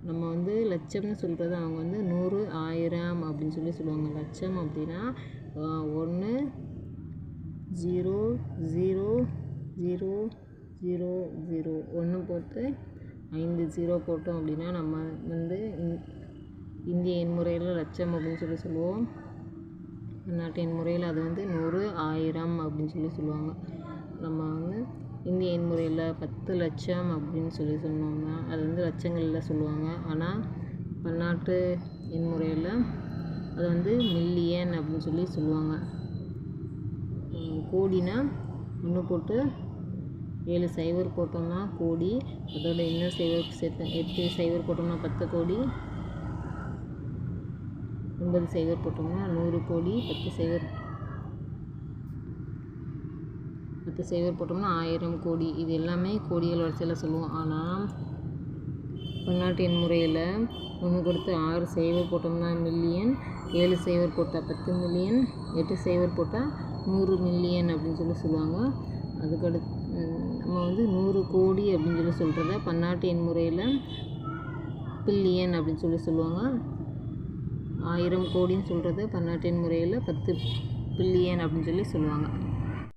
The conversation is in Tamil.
நம்ம வந்து லட்சம்னு சொல்கிறது அவங்க வந்து 100 1000 அப்படின்னு சொல்லுவாங்க. லட்சம் அப்படின்னா 1 0 0 0 0 0 1 போட்டு 5 0 போட்டோம் அப்படின்னா நம்ம வந்து இந்திய எண்முறையில் லட்சம் அப்படின்னு சொல்லுவோம். பன்னாட்டு எண்முறையில் அது வந்து 100 1000 அப்படின்னு சொல்லுவாங்க. நம்ம வந்து இந்திய எண்முறையில் 10 லட்சம் அப்படின்னு சொன்னோம்னா அது வந்து லட்சங்களில் சொல்லுவாங்க. ஆனால் பன்னாட்டு எண்முறையில் அது வந்து மில்லியன் அப்படின்னு சொல்லுவாங்க. கோடினா 1 போட்டு 7 0 போட்டோம்னா கோடி, அதோட இன்னும் 0 சேர்த்து 8 0 போட்டோம்னா 10 கோடி, 9 0 போட்டோம்னா 100 கோடி, 10 0 போட்டோம்னா 1000 கோடி. இது எல்லாமே கோடிகள் வரிசையில் சொல்லுவோம். ஆனால் பன்னாட்டு எண்முறையில் 1 கொடுத்து 6 0 போட்டோம்னா மில்லியன், 7 0 போட்டால் 10 மில்லியன், 8 0 போட்டால் 100 மில்லியன் அப்படின்னு சொல்லுவாங்க. அதுக்கடுத்து நம்ம வந்து 100 கோடி அப்படின்னு சொல்கிறத பன்னாட்டு எண்முறையில் பில்லியன் அப்படின்னு சொல்லுவாங்க. 1000 கோடின்னு சொல்கிறத பன்னாட்டு எண்முறையில் 10 பில்லியன் அப்படின்னு சொல்லுவாங்க.